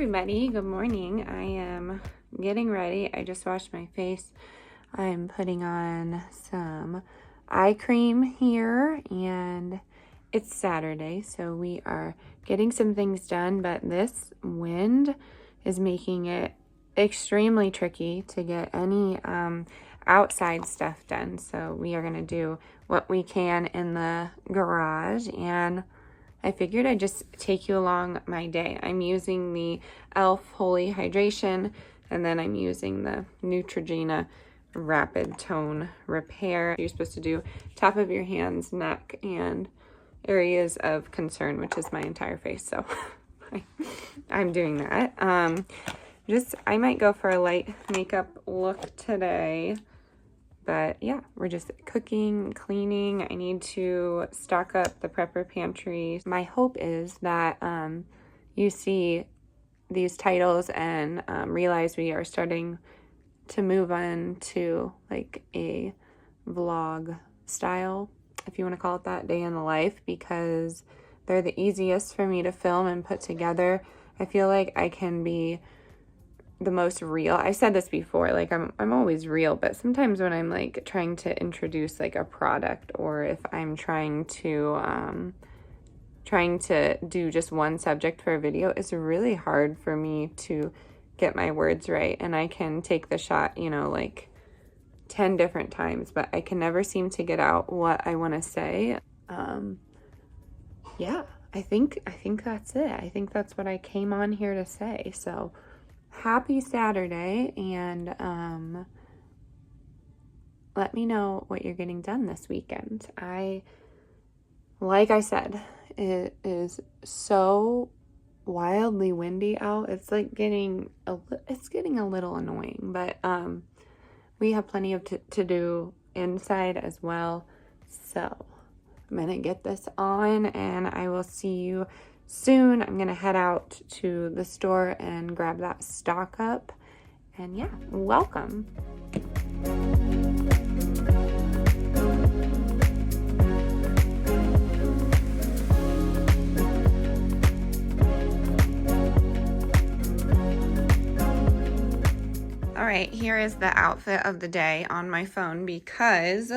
everybody, good morning. I am getting ready. I just washed my face. I'm putting on some eye cream here, and it's Saturday, so we are getting some things done, but this wind is making it extremely tricky to get any outside stuff done. So we are going to do what we can in the garage, and I figured I'd just take you along my day. I'm using the e.l.f. Holy Hydration, and then I'm using the Neutrogena Rapid Tone Repair. You're supposed to do top of your hands, neck, and areas of concern, which is my entire face. So I'm doing that. I might go for a light makeup look today. But yeah, we're just cooking, cleaning. I need to stock up the prepper pantry. My hope is that you see these titles and realize we are starting to move on to like a vlog style, if you want to call it that, day in the life, because they're the easiest for me to film and put together. I feel like I can be the most real. I've said this before, like I'm always real, but sometimes when I'm like trying to introduce like a product, or if I'm trying to do just one subject for a video, it's really hard for me to get my words right, and I can take the shot, like 10 different times, but I can never seem to get out what I want to say. Yeah, I think that's it. I think that's what I came on here to say. So happy Saturday, and let me know what you're getting done this weekend. Like I said, it is so wildly windy out. It's like getting a little annoying, but we have plenty of to do inside as well. So I'm gonna get this on, and I will see you soon. I'm gonna head out to the store and grab that stock up, and yeah, welcome. All right, here is the outfit of the day on my phone because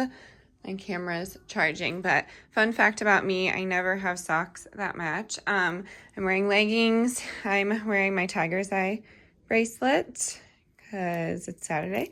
my camera's charging. But fun fact about me, I never have socks that match. I'm wearing leggings. I'm wearing my tiger's eye bracelet because it's Saturday.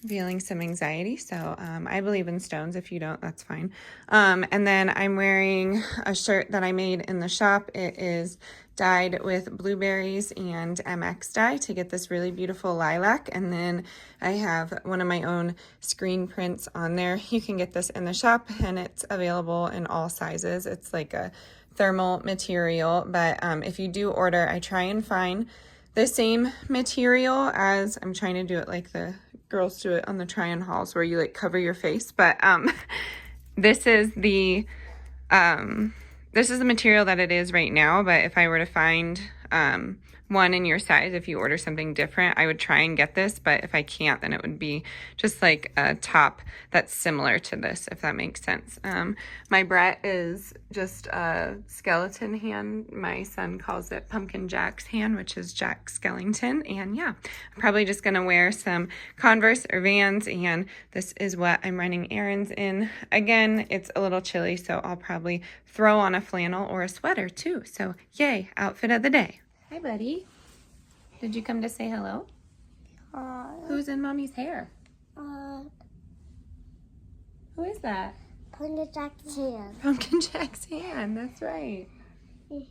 I'm feeling some anxiety, so I believe in stones. If you don't, that's fine. And then I'm wearing a shirt that I made in the shop. It is dyed with blueberries and MX dye to get this really beautiful lilac, and then I have one of my own screen prints on there. You can get this in the shop, and it's available in all sizes. It's like a thermal material, but if you do order, I try and find the same material as, I'm trying to do it like the girls do it on the try-on hauls where you like cover your face, but this is the material that it is right now. But if I were to find one in your size, if you order something different, I would try and get this. But if I can't, then it would be just like a top that's similar to this, if that makes sense. My Brett is just a skeleton hand. My son calls it Pumpkin Jack's hand, which is Jack Skellington. And yeah, I'm probably just gonna wear some Converse or Vans, and this is what I'm running errands in. Again, it's a little chilly, so I'll probably throw on a flannel or a sweater too. So yay, outfit of the day. Hi, buddy. Did you come to say hello? Who's in Mommy's hair? Who is that? Pumpkin Jack's hand. Pumpkin Jack's hand, that's right. He's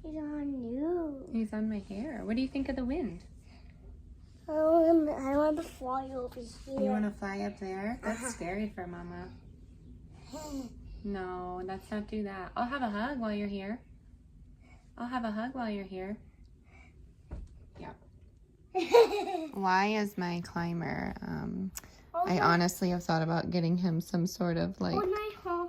on you. He's on my hair. What do you think of the wind? I want to fly over here. You want to fly up there? That's scary for Mama. No, let's not do that. I'll have a hug while you're here. I'll have a hug while you're here. Yeah. Why is my climber? I honestly have thought about getting him some sort of like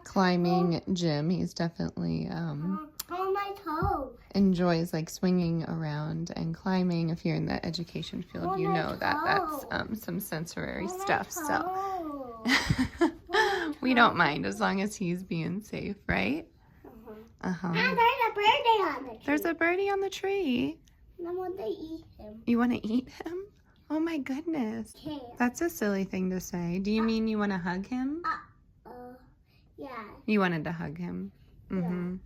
climbing gym. He's definitely my toe. Enjoys like swinging around and climbing. If you're in the education field, you know that that's some sensory stuff. So we don't mind as long as he's being safe, right? There's a birdie on the tree. There's a birdie on the tree. I want to eat him. You want to eat him? Oh my goodness. Can't. That's a silly thing to say. Do you mean you want to hug him? Yeah. You wanted to hug him. Mm-hmm.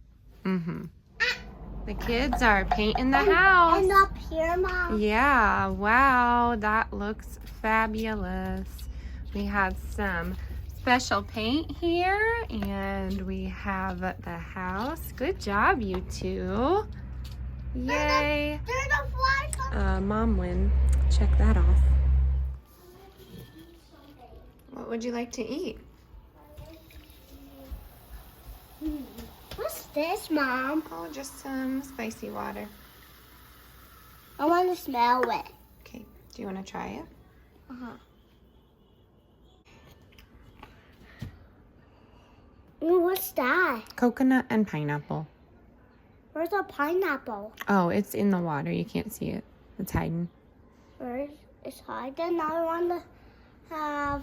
Mm-hmm. The kids are painting the house. And up here, Mom. Yeah, wow, that looks fabulous. We have some special paint here, and we have the house. Good job, you two. Yay. There's a fly. Mom win. Check that off. What would you like to eat? What's this, Mom? Oh, just some spicy water. I want to smell it. Okay, do you want to try it? Uh-huh. Ooh, what's that? Coconut and pineapple. Where's the pineapple? Oh, it's in the water. You can't see it. It's hiding. Where's it's hiding? I want to have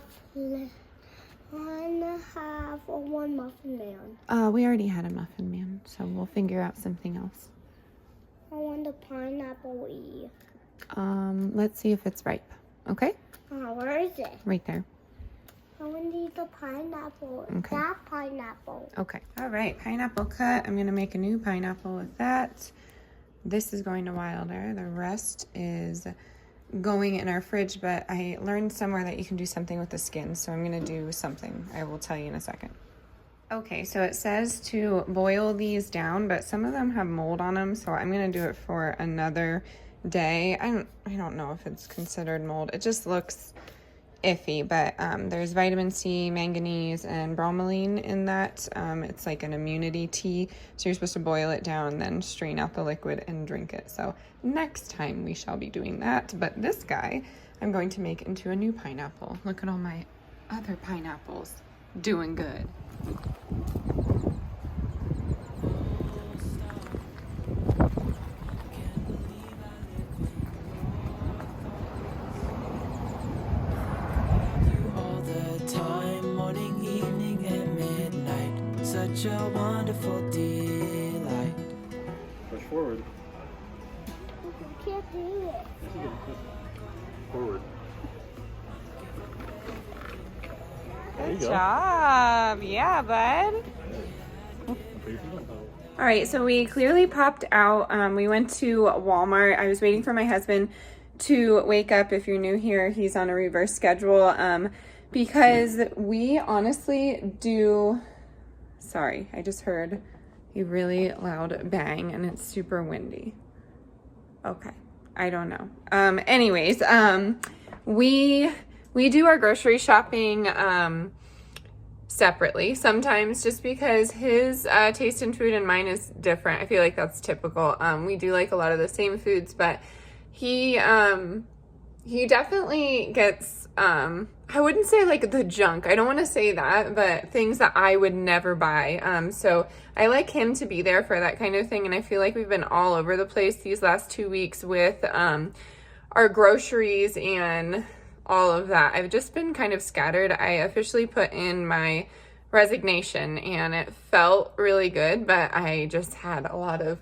one muffin man. We already had a muffin man, so we'll figure out something else. I want the pineapple eat. Let's see if it's ripe. Okay? Where is it? Right there. I want to eat the pineapple. Okay. That pineapple. Okay. All right. Pineapple cut. I'm going to make a new pineapple with that. This is going to Wilder. The rest is going in our fridge, but I learned somewhere that you can do something with the skin, so I'm going to do something. I will tell you in a second. Okay, so it says to boil these down, but some of them have mold on them, so I'm going to do it for another day. I don't know if it's considered mold. It just looks iffy, but there's vitamin C, manganese, and bromelain in that. It's like an immunity tea, so you're supposed to boil it down, then strain out the liquid and drink it. So next time we shall be doing that, but this guy I'm going to make into a new pineapple. Look at all my other pineapples doing good. Such a wonderful delight. Push forward. I can't do it. Forward. There you Good go. job. Yeah, bud. All right, so we clearly popped out. We went to Walmart. I was waiting for my husband to wake up. If you're new here, he's on a reverse schedule because we honestly do... Sorry, I just heard a really loud bang and it's super windy. Okay, I don't know. Anyways, we do our grocery shopping separately sometimes just because his taste in food and mine is different. I feel like that's typical. We do like a lot of the same foods, but he definitely gets I wouldn't say like the junk. I don't want to say that, but things that I would never buy. So I like him to be there for that kind of thing. And I feel like we've been all over the place these last 2 weeks with our groceries and all of that. I've just been kind of scattered. I officially put in my resignation and it felt really good, but I just had a lot of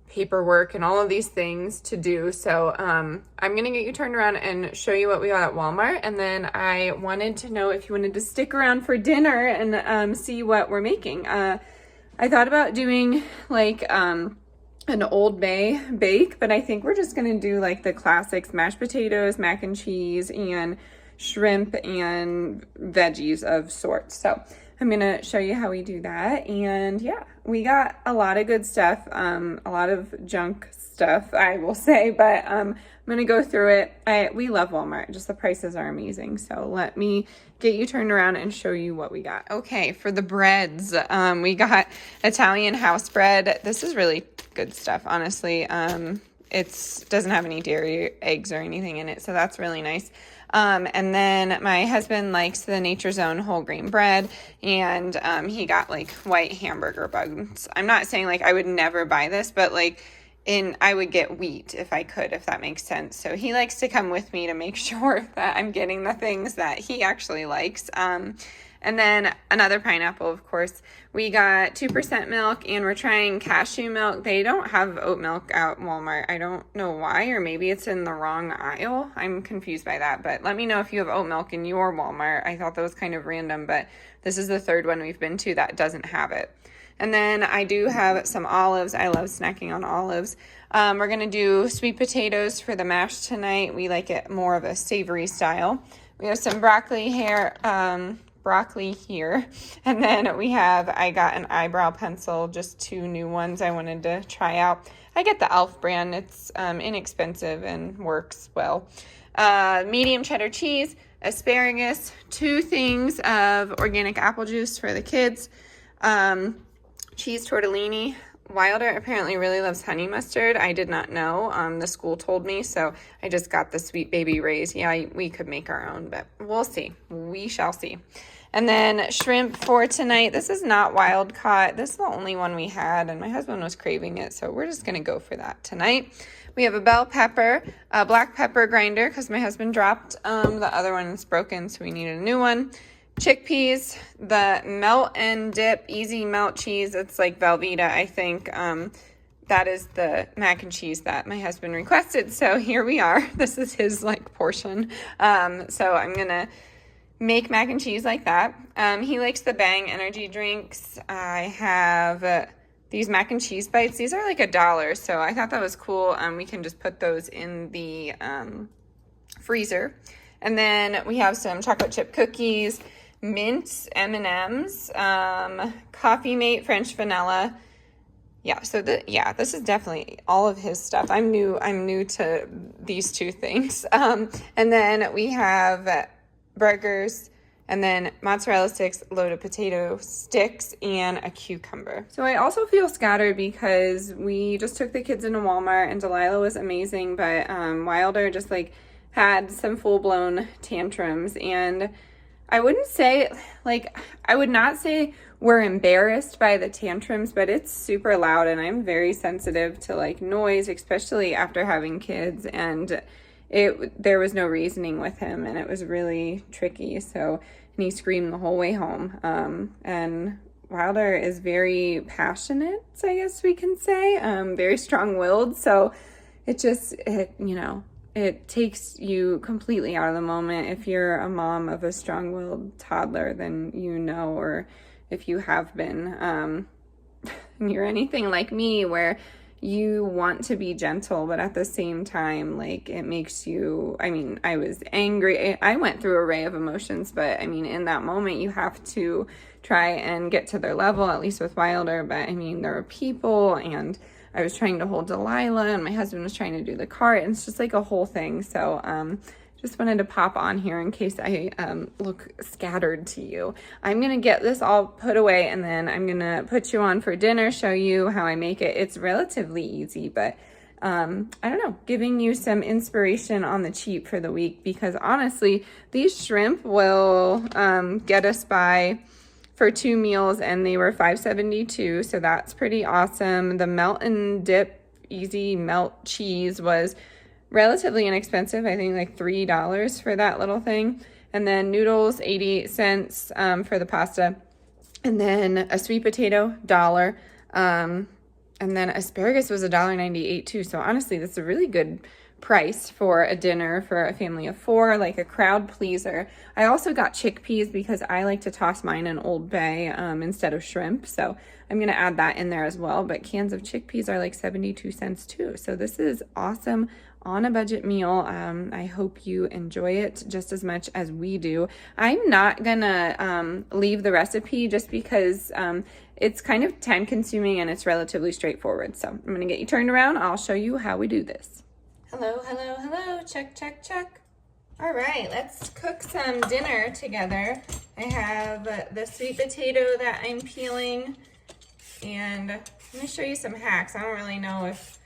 paperwork and all of these things to do. So I'm gonna get you turned around and show you what we got at Walmart, and then I wanted to know if you wanted to stick around for dinner and see what we're making. I thought about doing like an Old Bay bake, but I think we're just gonna do like the classics: mashed potatoes, mac and cheese, and shrimp and veggies of sorts. So I'm gonna show you how we do that. And yeah, we got a lot of good stuff, a lot of junk stuff, I will say, but I'm gonna go through it. We love Walmart, just the prices are amazing. So let me get you turned around and show you what we got. Okay, for the breads, we got Italian house bread. This is really good stuff, honestly. It doesn't have any dairy, eggs, or anything in it, so that's really nice. And then my husband likes the Nature's Own whole grain bread, and he got like white hamburger buns. I'm not saying like I would never buy this, but like I would get wheat if I could, if that makes sense. So he likes to come with me to make sure that I'm getting the things that he actually likes. And And then another pineapple, of course. We got 2% milk, and we're trying cashew milk. They don't have oat milk at Walmart. I don't know why, or maybe it's in the wrong aisle. I'm confused by that, but let me know if you have oat milk in your Walmart. I thought that was kind of random, but this is the third one we've been to that doesn't have it. And then I do have some olives. I love snacking on olives. We're going to do sweet potatoes for the mash tonight. We like it more of a savory style. We have some broccoli here, and then I got an eyebrow pencil, just 2 new ones I wanted to try out. I get the Elf brand. It's inexpensive and works well. Medium cheddar cheese, asparagus, 2 things of organic apple juice for the kids, cheese tortellini. Wilder apparently really loves honey mustard. I did not know. The school told me, so I just got the Sweet Baby Ray's. Yeah, we could make our own, but we'll see. We shall see. And then shrimp for tonight. This is not wild caught. This is the only one we had, and my husband was craving it, so we're just going to go for that tonight. We have a bell pepper, a black pepper grinder, because my husband dropped the other one's broken, so we needed a new one. Chickpeas, the melt and dip easy melt cheese. It's like Velveeta, I think. That is the mac and cheese that my husband requested. So here we are. This is his portion. So I'm gonna make mac and cheese like that. He likes the Bang energy drinks. I have these mac and cheese bites. These are like $1, so I thought that was cool. We can just put those in the freezer. And then we have some chocolate chip cookies, mint M&Ms, Coffee Mate French vanilla. Yeah, so this is definitely all of his stuff. I'm new to these 2 things. And then we have burgers, and then mozzarella sticks, loaded potato sticks, and a cucumber. So I also feel scattered because we just took the kids into Walmart, and Delilah was amazing, but Wilder just had some full-blown tantrums, and I would not say we're embarrassed by the tantrums, but it's super loud, and I'm very sensitive to noise, especially after having kids, and there was no reasoning with him, and it was really tricky. And he screamed the whole way home. And Wilder is very passionate, I guess we can say, very strong-willed, so it takes you completely out of the moment. If you're a mom of a strong-willed toddler, then or if you have been, and you're anything like me where you want to be gentle, but at the same time, it makes you, I was angry. I went through an array of emotions, but in that moment, you have to try and get to their level, at least with Wilder. But there are people, and I was trying to hold Delilah, and my husband was trying to do the cart, and it's just a whole thing. So just wanted to pop on here in case I look scattered to you. I'm going to get this all put away, and then I'm going to put you on for dinner, show you how I make it. It's relatively easy, but I don't know, giving you some inspiration on the cheap for the week, because honestly, these shrimp will get us by for 2 meals, and they were $5.72, so that's pretty awesome. The melt and dip easy melt cheese was relatively inexpensive. I think $3 for that little thing. And then noodles, 88 cents for the pasta. And then a sweet potato, $1. And then asparagus was $1.98 too. So honestly, that's a really good price for a dinner for a family of 4, a crowd pleaser. I also got chickpeas because I like to toss mine in Old Bay instead of shrimp. So I'm going to add that in there as well. But cans of chickpeas are 72 cents too. So this is awesome on a budget meal. I hope you enjoy it just as much as we do. I'm not gonna leave the recipe just because it's kind of time consuming and it's relatively straightforward. So I'm gonna get you turned around. I'll show you how we do this. Hello, hello, hello. Check, check, check. All right, let's cook some dinner together. I have the sweet potato that I'm peeling, and let me show you some hacks. I don't really know if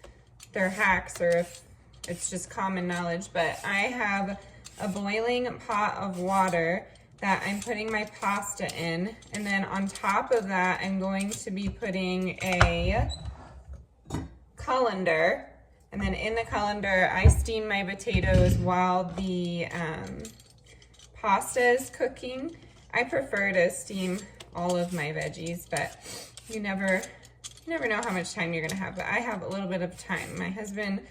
they're hacks or if it's just common knowledge, but I have a boiling pot of water that I'm putting my pasta in, and then on top of that, I'm going to be putting a colander, and then in the colander, I steam my potatoes while the pasta is cooking. I prefer to steam all of my veggies, but you never know how much time you're gonna have. But I have a little bit of time. My husband,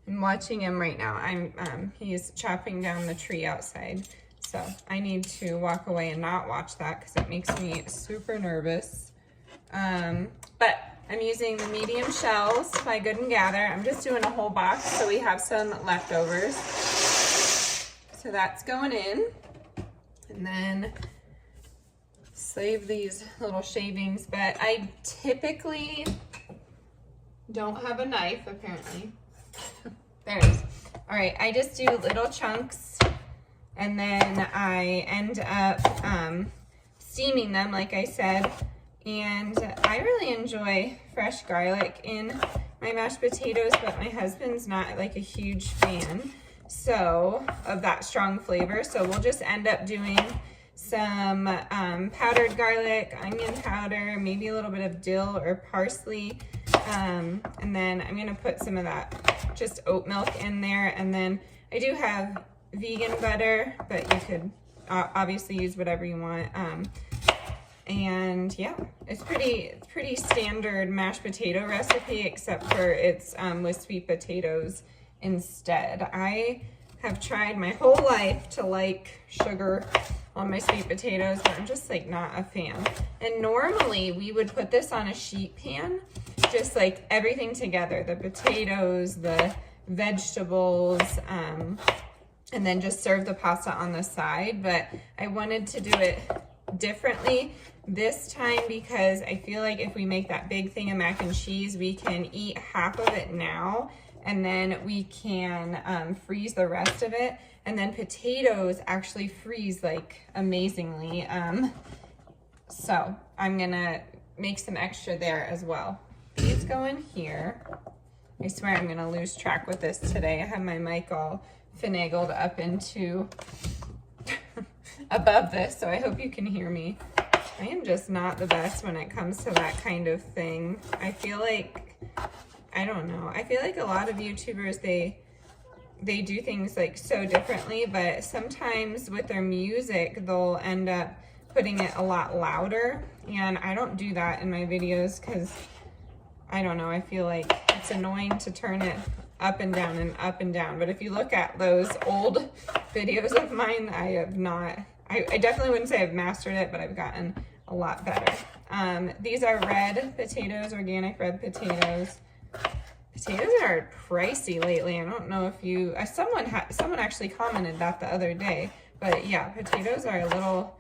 I'm watching him right now. He's chopping down the tree outside. So I need to walk away and not watch that because it makes me super nervous. But I'm using the medium shells by Good & Gather. I'm just doing a whole box so we have some leftovers. So that's going in. And then save these little shavings, but I typically don't have a knife apparently. There it is. All right, I just do little chunks and then I end up steaming them, like I said. And I really enjoy fresh garlic in my mashed potatoes, but my husband's not like a huge fan of that strong flavor. So we'll just end up doing some powdered garlic, onion powder, maybe a little bit of dill or parsley. And then I'm gonna put some of that just oat milk in there. And then I do have vegan butter, but you could obviously use whatever you want. And yeah, it's pretty standard mashed potato recipe, except for it's with sweet potatoes instead. I have tried my whole life to like sugar on my sweet potatoes, but I'm just like not a fan. And normally we would put this on a sheet pan, just like everything together, the potatoes, the vegetables, and then just serve the pasta on the side. But I wanted to do it differently this time because I feel like if we make that big thing of mac and cheese, we can eat half of it now and then we can freeze the rest of it. And then potatoes actually freeze like amazingly. So I'm gonna make some extra there as well. These go in here. I swear I'm gonna lose track with this today. I have my mic all finagled up into above this, so I hope you can hear me. I am just not the best when it comes to that kind of thing. I feel like, I don't know, I feel like a lot of YouTubers, they do things like so differently, but sometimes with their music, they'll end up putting it a lot louder, and I don't do that in my videos because, I don't know, I feel like it's annoying to turn it up and down and up and down. But if you look at those old videos of mine, I have not, I definitely wouldn't say I've mastered it, but I've gotten a lot better. These are red potatoes, organic red potatoes. Potatoes are pricey lately. I don't know if you, someone actually commented that the other day, but yeah, potatoes are a little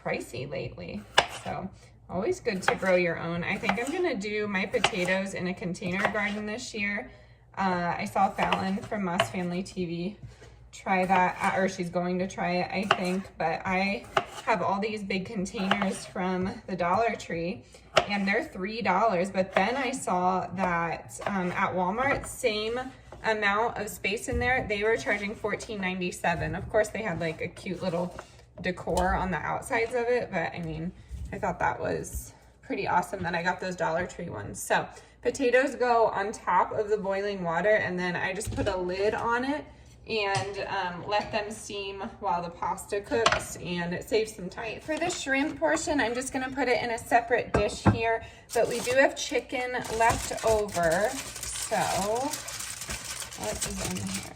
pricey lately. So always good to grow your own. I think I'm gonna do my potatoes in a container garden this year. I saw Fallon from Moss Family TV try that, or she's going to try it, I think. But I have all these big containers from the Dollar Tree, and they're $3. But then I saw that at Walmart, same amount of space in there, they were charging $14.97. Of course, they had like a cute little decor on the outsides of it, but I mean, I thought that was pretty awesome that I got those Dollar Tree ones. So potatoes go on top of the boiling water, and then I just put a lid on it and let them steam while the pasta cooks, and it saves some time. For the shrimp portion, I'm just gonna put it in a separate dish here, but we do have chicken left over. So what is in here?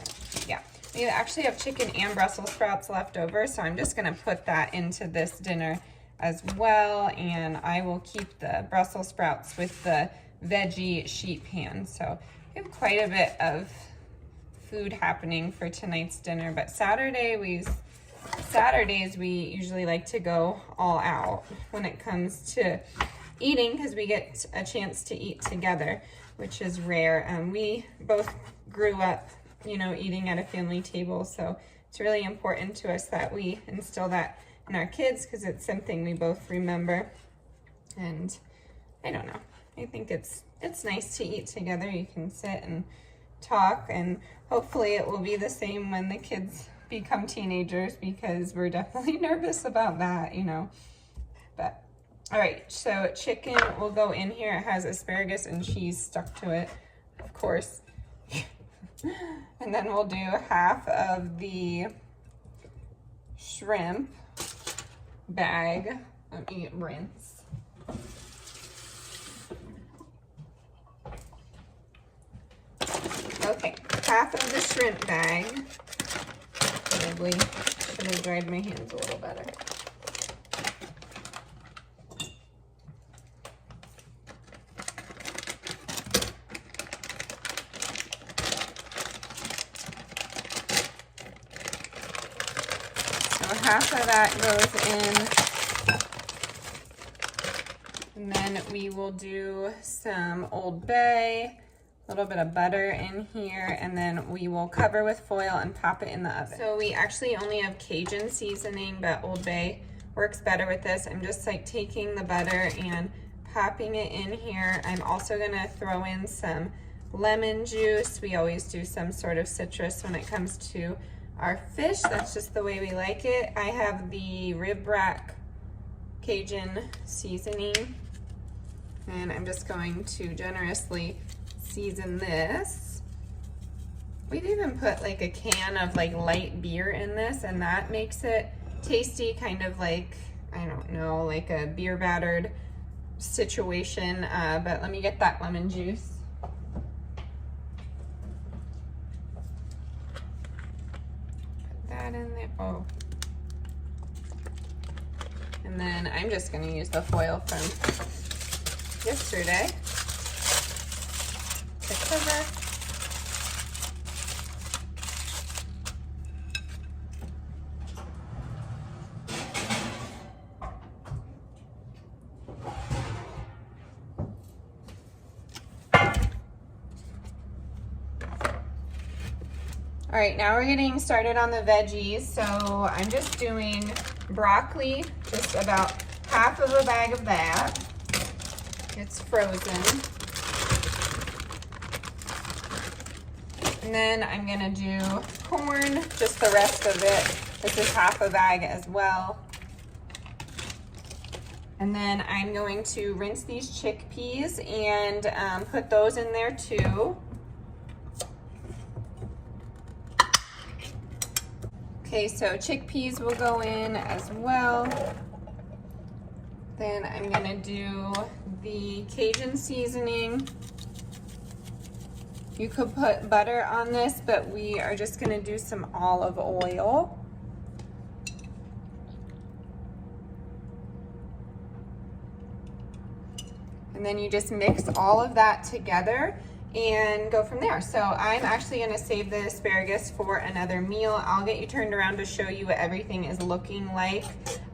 Yeah, we actually have chicken and Brussels sprouts left over, so I'm just gonna put that into this dinner as well, and I will keep the Brussels sprouts with the veggie sheet pan. So we have quite a bit of food happening for tonight's dinner, but Saturdays we usually like to go all out when it comes to eating, because we get a chance to eat together, which is rare. We both grew up, you know, eating at a family table, so it's really important to us that we instill that in our kids, because it's something we both remember. And I don't know, I think it's nice to eat together. You can sit and talk, and hopefully it will be the same when the kids become teenagers, because we're definitely nervous about that, you know. But all right, so chicken will go in here. It has asparagus and cheese stuck to it, of course. And then we'll do half of the shrimp. bag. Let me rinse. Okay, half of the shrimp bag. Probably should have dried my hands a little better. So half of that goes in. And then we will do some Old Bay, a little bit of butter in here, and then we will cover with foil and pop it in the oven. So we actually only have Cajun seasoning, but Old Bay works better with this. I'm just like taking the butter and popping it in here. I'm also gonna throw in some lemon juice. We always do some sort of citrus when it comes to our fish. That's just the way we like it. I have the rib rack Cajun seasoning, and I'm just going to generously season this. We've even put like a can of like light beer in this, and that makes it tasty, kind of like, I don't know, like a beer battered situation. But let me get that lemon juice. Put that in there. Oh. And then I'm just gonna use the foil from yesterday to cover. All right, now we're getting started on the veggies. So I'm just doing broccoli, just about half of a bag of that. It's frozen. And then I'm gonna do corn, just the rest of it. This is half a bag as well. And then I'm going to rinse these chickpeas and put those in there too. Okay, so chickpeas will go in as well. Then I'm gonna do the Cajun seasoning. You could put butter on this, but we are just gonna do some olive oil. And then you just mix all of that together and go from there. So I'm actually gonna save the asparagus for another meal. I'll get you turned around to show you what everything is looking like.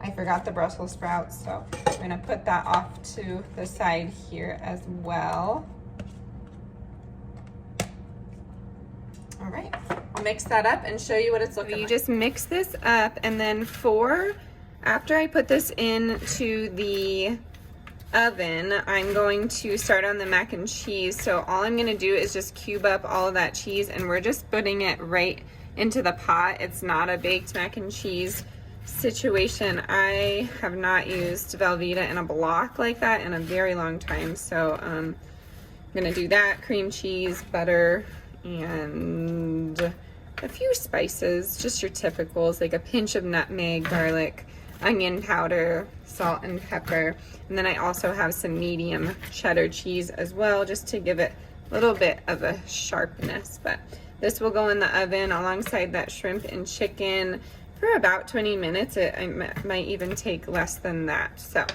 I forgot the Brussels sprouts, so I'm gonna put that off to the side here as well. All right, I'll mix that up and show you what it's looking like. You just mix this up, and then after I put this into the oven, I'm going to start on the mac and cheese. So all I'm gonna do is just cube up all of that cheese, and we're just putting it right into the pot. It's not a baked mac and cheese situation. I have not used Velveeta in a block like that in a very long time. So I'm gonna do that, cream cheese, butter, and a few spices, just your typicals, like a pinch of nutmeg, garlic, onion powder, salt and pepper. And then I also have some medium cheddar cheese as well, just to give it a little bit of a sharpness. But this will go in the oven alongside that shrimp and chicken for about 20 minutes. It might even take less than that. So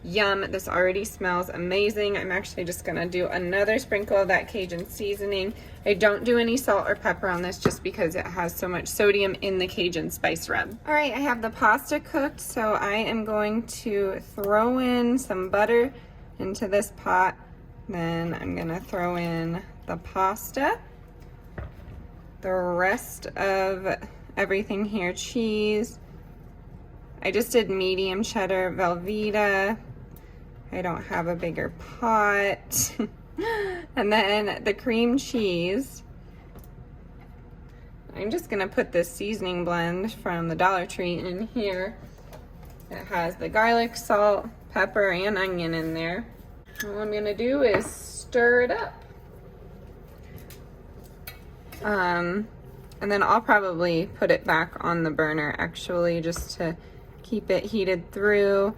yum, this already smells amazing. I'm actually just gonna do another sprinkle of that Cajun seasoning. I don't do any salt or pepper on this just because it has so much sodium in the Cajun spice rub. All right, I have the pasta cooked, so I am going to throw in some butter into this pot. Then I'm gonna throw in the pasta, the rest of everything here, cheese. I just did medium cheddar Velveeta. I don't have a bigger pot. And then the cream cheese. I'm just gonna put this seasoning blend from the Dollar Tree in here. It has the garlic, salt, pepper, and onion in there. All I'm gonna do is stir it up. And then I'll probably put it back on the burner actually, just to Keep it heated through.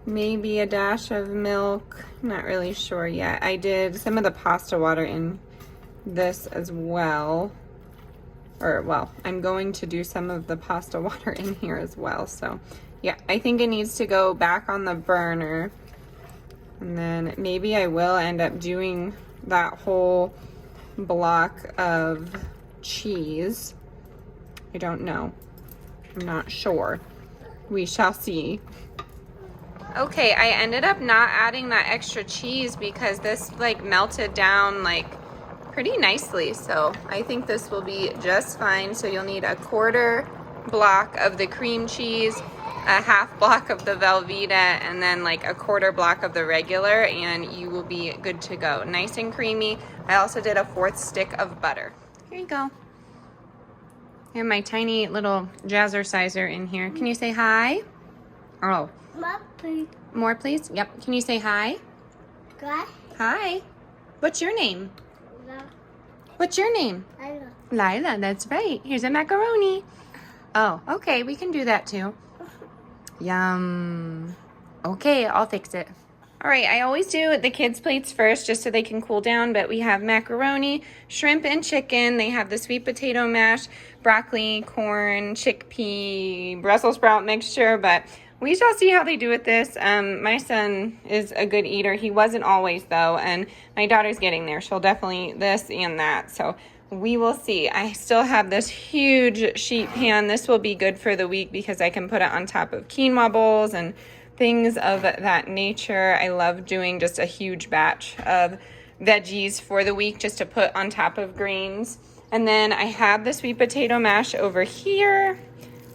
Maybe a dash of milk. Not really sure yet. I did some of the pasta water in this as well. Or, well, I'm going to do some of the pasta water in here as well. So, yeah, I think it needs to go back on the burner. And then maybe I will end up doing that whole block of cheese. I don't know. I'm not sure. We shall see. Okay, I ended up not adding that extra cheese because this like melted down like pretty nicely. So I think this will be just fine. So you'll need a quarter block of the cream cheese, a half block of the Velveeta, and then like a quarter block of the regular, and you will be good to go. Nice and creamy. I also did a 4th stick of butter. Here you go. I have my tiny little jazzerciser in here. Can you say hi? Oh. More, please? Yep. Can you say hi? Hi. Hi. What's your name? Lila. What's your name? Lila, that's right. Here's a macaroni. Oh, okay. We can do that too. Yum. Okay, I'll fix it. All right, I always do the kids' plates first just so they can cool down, but we have macaroni, shrimp, and chicken. They have the sweet potato mash, broccoli, corn, chickpea, Brussels sprout mixture, but we shall see how they do with this. My son is a good eater. He wasn't always, though, and my daughter's getting there. She'll definitely eat this and that, so we will see. I still have this huge sheet pan. This will be good for the week because I can put it on top of quinoa bowls and things of that nature. I love doing just a huge batch of veggies for the week just to put on top of greens. And then I have the sweet potato mash over here.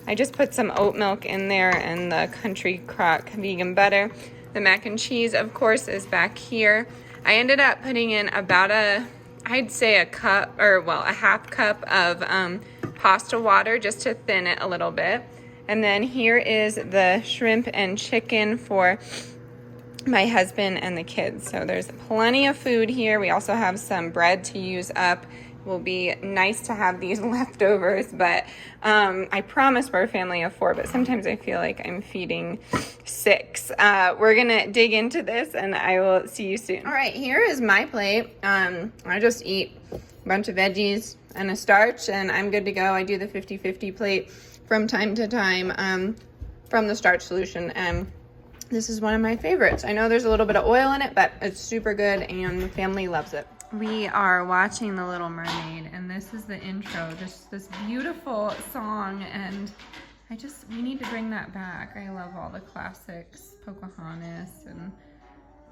I just put some oat milk in there and the Country Crock vegan butter. The mac and cheese, of course, is back here. I ended up putting in about I'd say a cup, or well, a half cup of pasta water just to thin it a little bit. And then here is the shrimp and chicken for my husband and the kids. So there's plenty of food here. We also have some bread to use up. It will be nice to have these leftovers, but I promise we're a family of 4, but sometimes I feel like I'm feeding 6. We're gonna dig into this and I will see you soon. All right, here is my plate. I just eat a bunch of veggies and a starch and I'm good to go. I do the 50-50 plate from time to time from the starch solution, and this is one of my favorites. I know there's a little bit of oil in it, but it's super good and the family loves it. We are watching The Little Mermaid, and this is the intro, just this beautiful song, and we need to bring that back. I love all the classics, Pocahontas and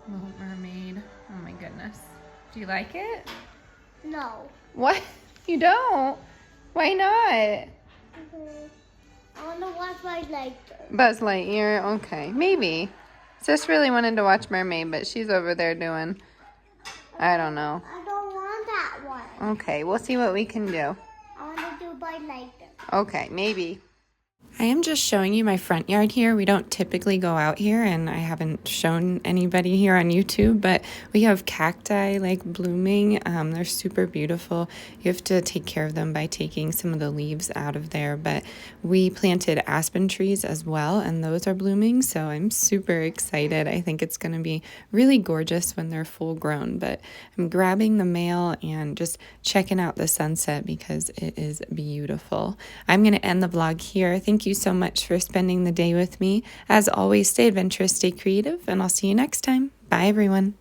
Little Mermaid. Oh my goodness. Do you like it? No. What? You don't? Why not? I want to watch my lighter. Buzz Lightyear, okay, maybe. Sis really wanted to watch Mermaid, but she's over there doing, I don't know. I don't want that one. Okay, we'll see what we can do. I want to do my lighter. Okay, maybe. I am just showing you my front yard here. We don't typically go out here, and I haven't shown anybody here on YouTube, but we have cacti like blooming. They're super beautiful. You have to take care of them by taking some of the leaves out of there, but we planted aspen trees as well, and those are blooming, so I'm super excited. I think it's going to be really gorgeous when they're full grown, but I'm grabbing the mail and just checking out the sunset because it is beautiful. I'm going to end the vlog here. Thank you so much for spending the day with me. As always, stay adventurous, stay creative, and I'll see you next time. Bye, everyone.